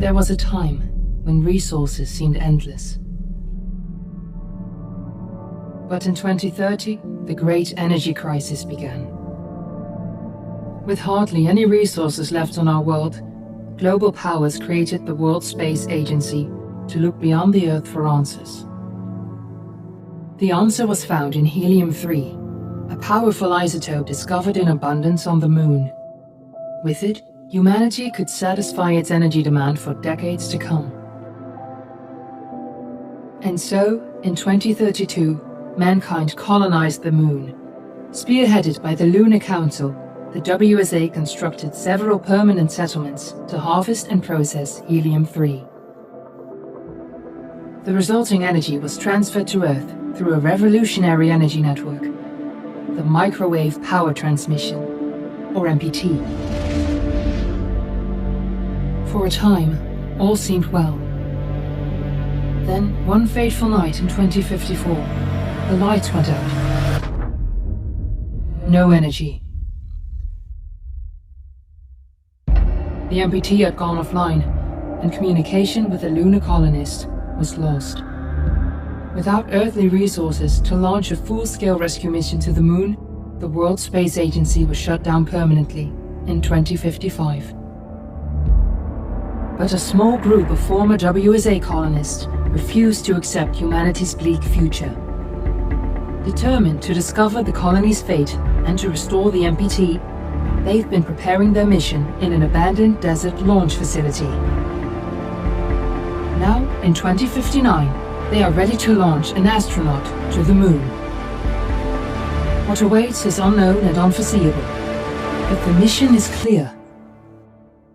There was a time when resources seemed endless. But in 2030, the great energy crisis began. With hardly any resources left on our world, global powers created the World Space Agency to look beyond the Earth for answers. The answer was found in helium-3, a powerful isotope discovered in abundance on the Moon. With it, humanity could satisfy its energy demand for decades to come. And so, in 2032, mankind colonized the Moon. Spearheaded by the Lunar Council, the WSA constructed several permanent settlements to harvest and process helium-3. The resulting energy was transferred to Earth through a revolutionary energy network, the Microwave Power Transmission, or MPT. For a time, all seemed well. Then, one fateful night in 2054, the lights went out. No energy. The MPT had gone offline, and communication with the lunar colonist was lost. Without earthly resources to launch a full-scale rescue mission to the Moon, the World Space Agency was shut down permanently in 2055. But a small group of former WSA colonists refused to accept humanity's bleak future. Determined to discover the colony's fate and to restore the MPT, they've been preparing their mission in an abandoned desert launch facility. Now, in 2059, they are ready to launch an astronaut to the Moon. What awaits is unknown and unforeseeable, but the mission is clear.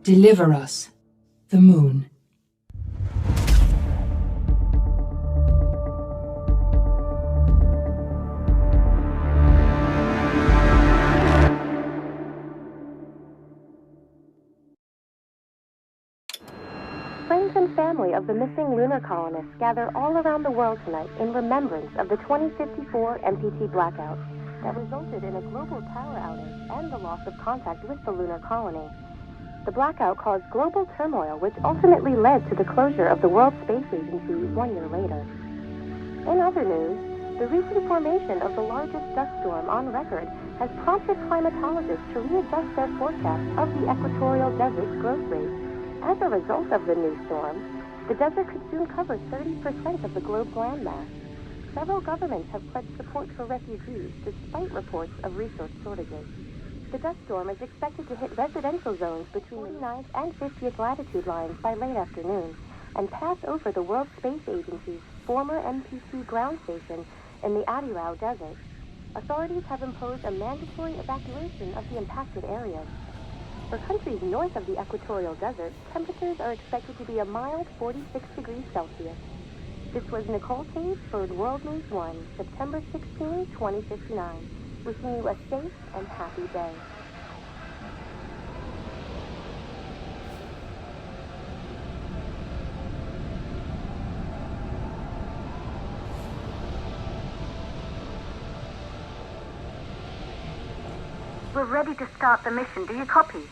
Deliver us the Moon. Friends and family of the missing lunar colonists gather all around the world tonight in remembrance of the 2054 MPT blackout that resulted in a global power outage and the loss of contact with the lunar colony. The blackout caused global turmoil, which ultimately led to the closure of the World Space Agency 1 year later. In other news, the recent formation of the largest dust storm on record has prompted climatologists to readjust their forecast of the equatorial desert's growth rate. As a result of the new storm, the desert could soon cover 30% of the globe's landmass. Several governments have pledged support for refugees despite reports of resource shortages. The dust storm is expected to hit residential zones between the 49th and 50th latitude lines by late afternoon and pass over the World Space Agency's former MPT ground station in the Adirau Desert. Authorities have imposed a mandatory evacuation of the impacted areas. For countries north of the equatorial desert, temperatures are expected to be a mild 46 degrees Celsius. This was Nicole Cage for World News 1, September 16, 2059. Wishing you a safe and happy day. We're ready to start the mission. Do you copy?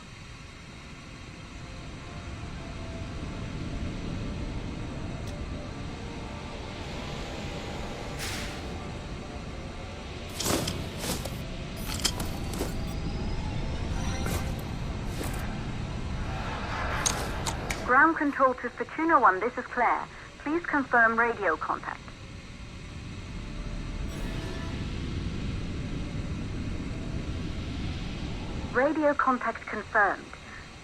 Ground control to Fortuna 1, this is Claire. Please confirm radio contact. Radio contact confirmed.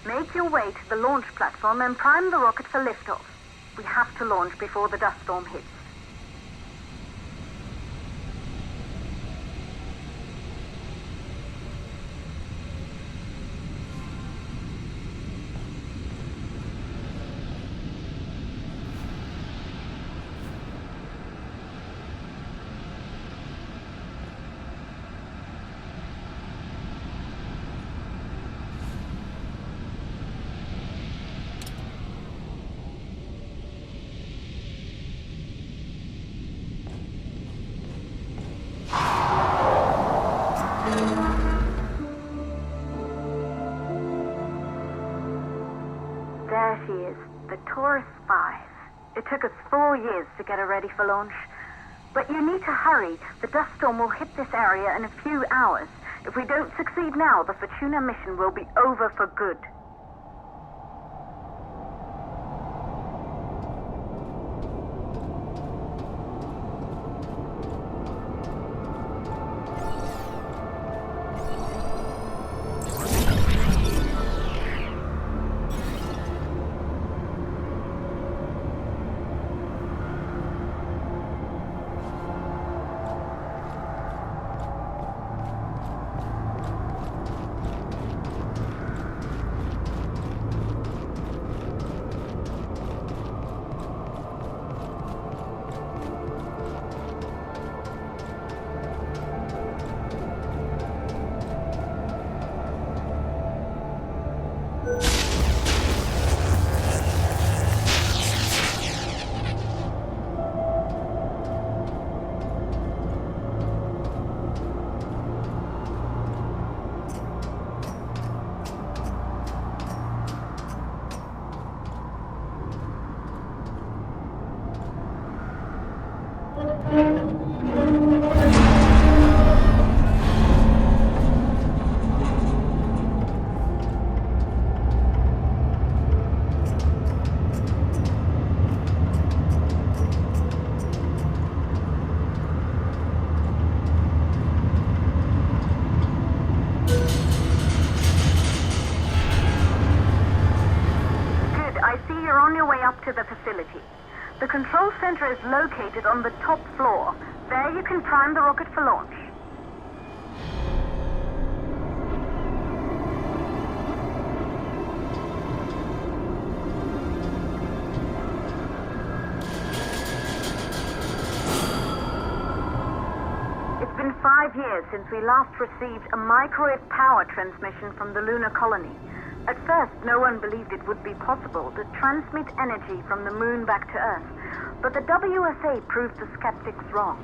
Make your way to the launch platform and prime the rocket for liftoff. We have to launch before the dust storm hits. It took us 4 years to get her ready for launch. But you need to hurry. The dust storm will hit this area in a few hours. If we don't succeed now, the Fortuna mission will be over for good. To the facility. The control center is located on the top floor. There you can prime the rocket for launch. It's been 5 years since we last received a microwave power transmission from the lunar colony. At first, no one believed it would be possible to transmit energy from the moon back to Earth, but the WSA proved the skeptics wrong.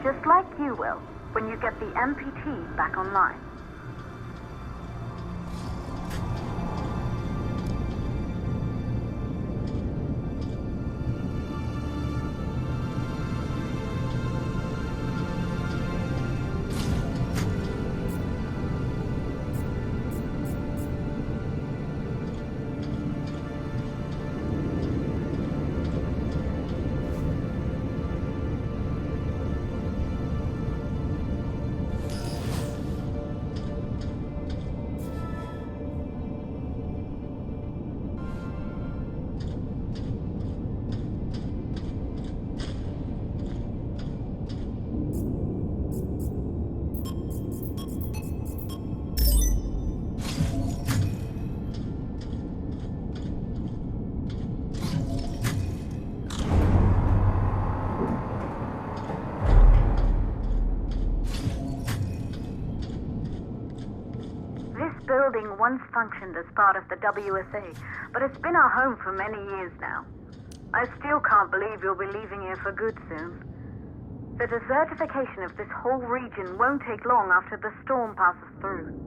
Just like you will, when you get the MPT back online. Building once functioned as part of the WSA, but it's been our home for many years now. I still can't believe you'll be leaving here for good soon. The desertification of this whole region won't take long after the storm passes through.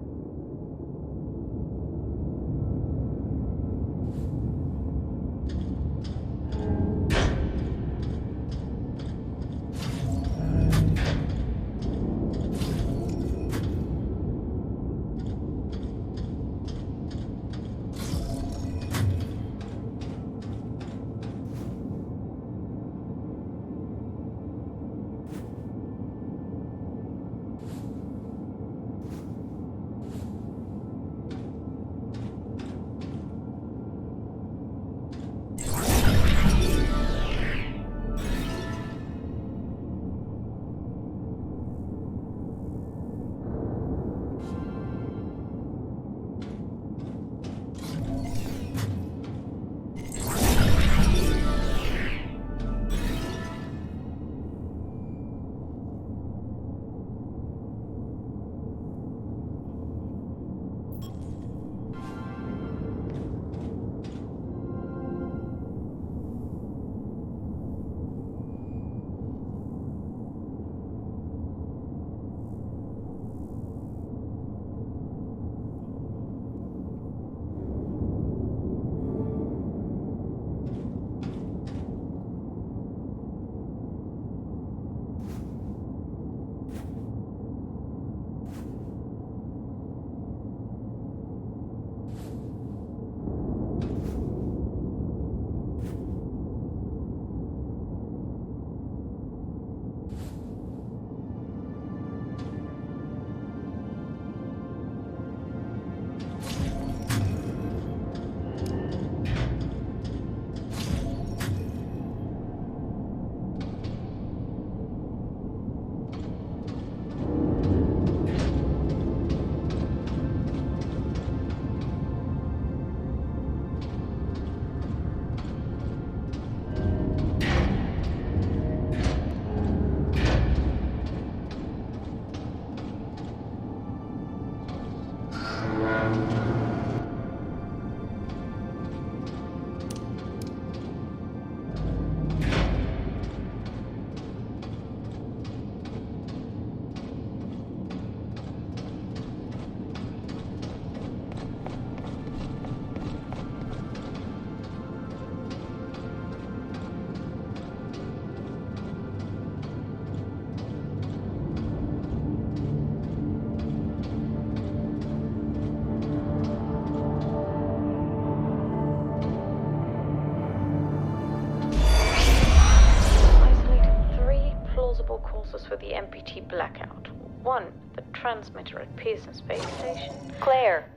causes for the MPT blackout. 1. The transmitter at Pearson Space Station. Claire,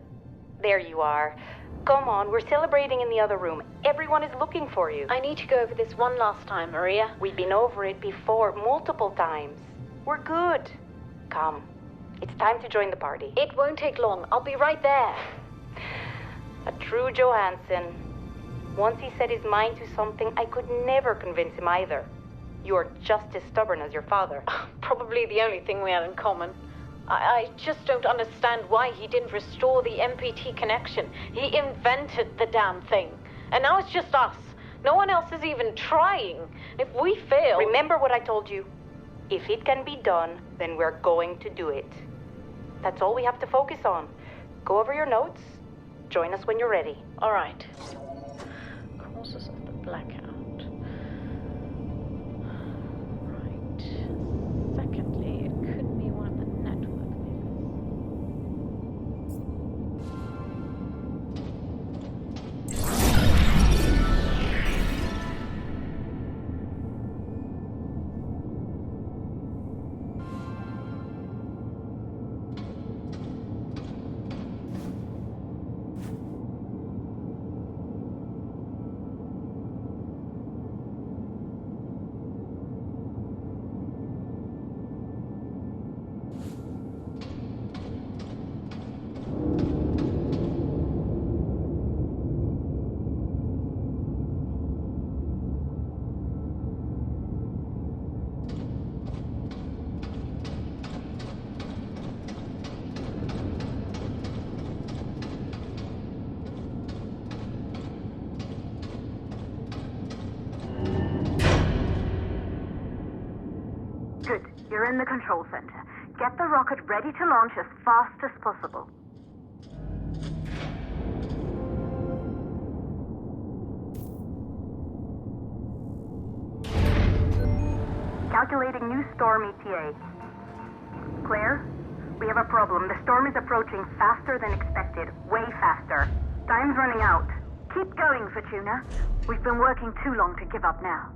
there you are. Come on, we're celebrating in the other room. Everyone is looking for you. I need to go over this one last time, Maria. We've been over it before, multiple times. We're good. Come, it's time to join the party. It won't take long. I'll be right there. A true Johansson. Once he set his mind to something, I could never convince him either. You're just as stubborn as your father. Probably the only thing we had in common. I just don't understand why he didn't restore the MPT connection. He invented the damn thing. And now it's just us. No one else is even trying. If we fail... Remember what I told you. If it can be done, then we're going to do it. That's all we have to focus on. Go over your notes. Join us when you're ready. All right. Causes of the blackout. Right. Secondly, it could be one of the network Good. You're in the control center. Get the rocket ready to launch as fast as possible. Calculating new storm ETA. Claire, we have a problem. The storm is approaching faster than expected. Way faster. Time's running out. Keep going, Fortuna. We've been working too long to give up now.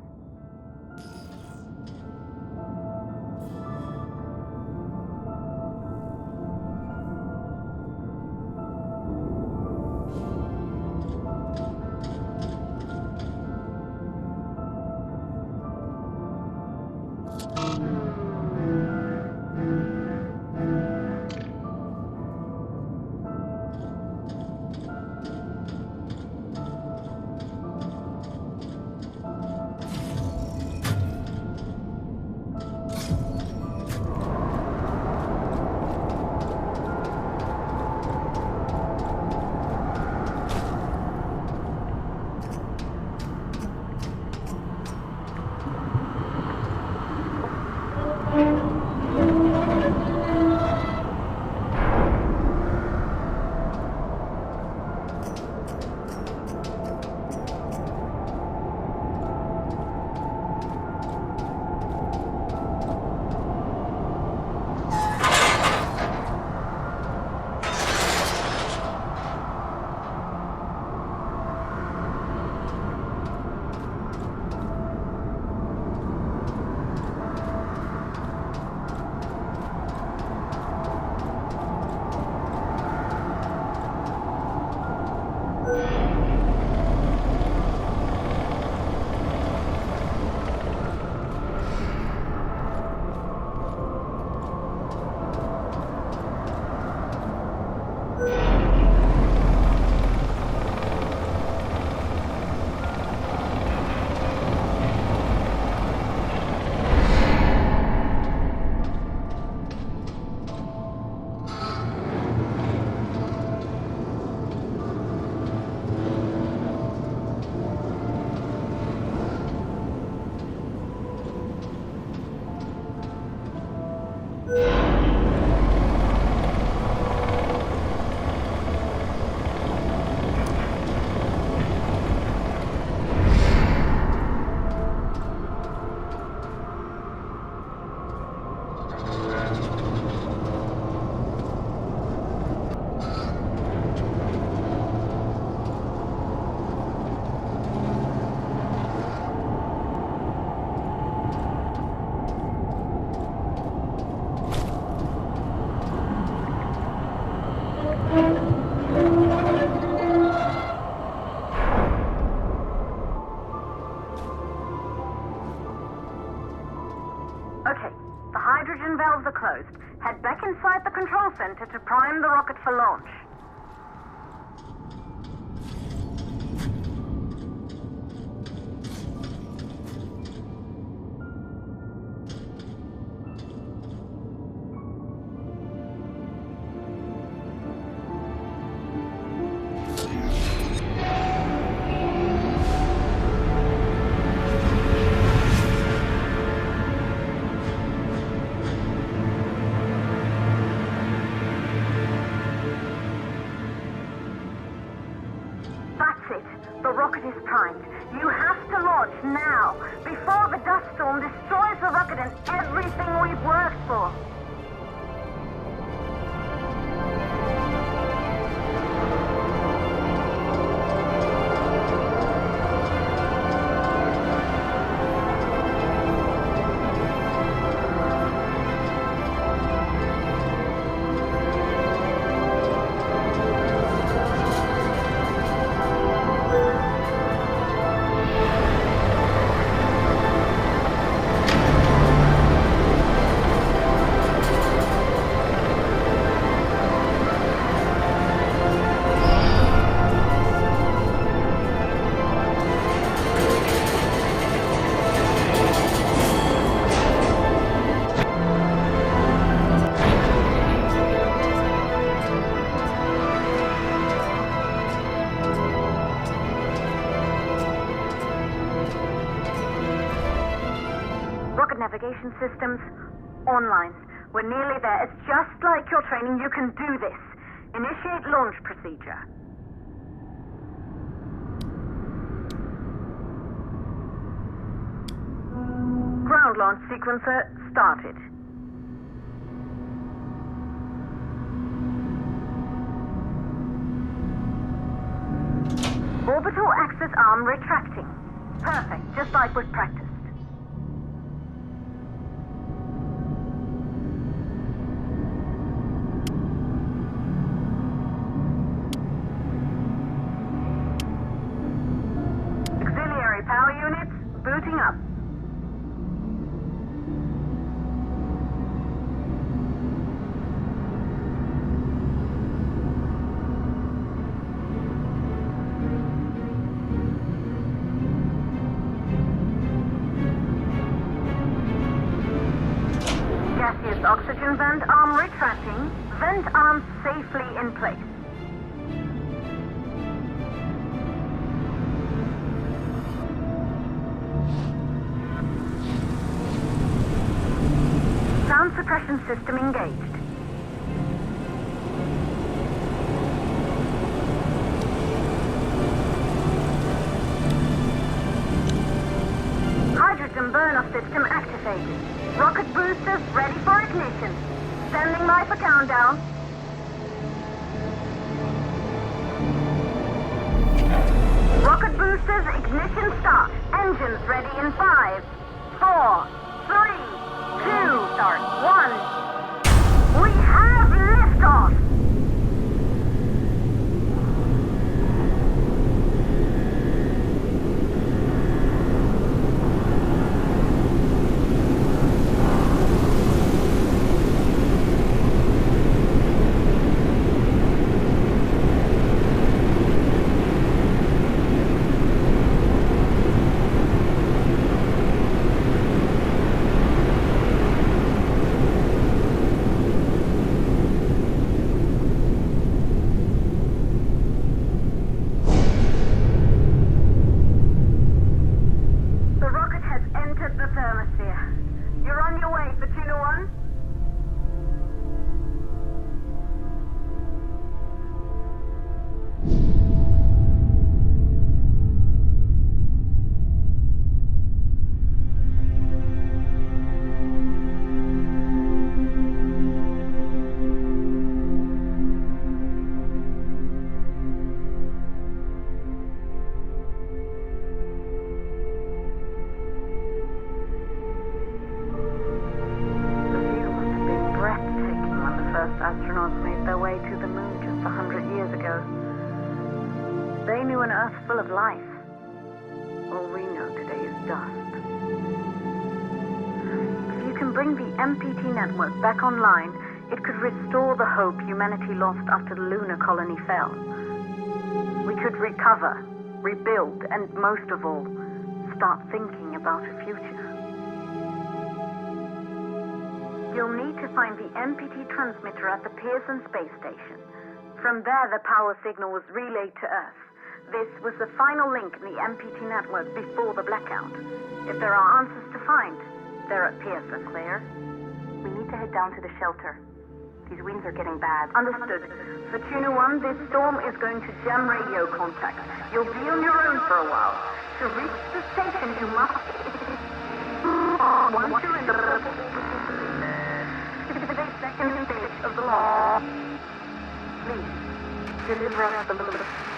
Okay, the hydrogen valves are closed. Head back inside the control center to prime the rocket for launch. The rocket is primed. You have to launch now, before the dust storm destroys the rocket and everything we've worked for. Navigation systems online. We're nearly there. It's just like your training. You can do this. Initiate launch procedure. Ground launch sequencer started. Orbital axis arm retracting. Perfect, just like we've practiced. Power units booting up. Gaseous oxygen vent arm retracting. Vent arm safely in place. Sound suppression system engaged. Hydrogen burn-off system activated. Rocket boosters ready for ignition. Standing by for countdown. Rocket boosters ignition start. Engines ready in 5, 4, 3, 2, start, 1. We have liftoff! Astronauts made their way to the moon just 100 years ago. They knew an Earth full of life. All we know today is dust. If you can bring the MPT network back online, it could restore the hope humanity lost after the lunar colony fell. We could recover, rebuild, and most of all, start thinking about a future. You'll need to find the MPT transmitter at the Pearson space station. From there, the power signal was relayed to Earth. This was the final link in the MPT network before the blackout. If there are answers to find, they're at Pearson, Claire. We need to head down to the shelter. These winds are getting bad. Understood. For Tuna 1, this storm is going to jam radio contact. You'll be on your own for a while. To reach the station, you must... Once you're in the... second stage of the law. Please, deliver us the...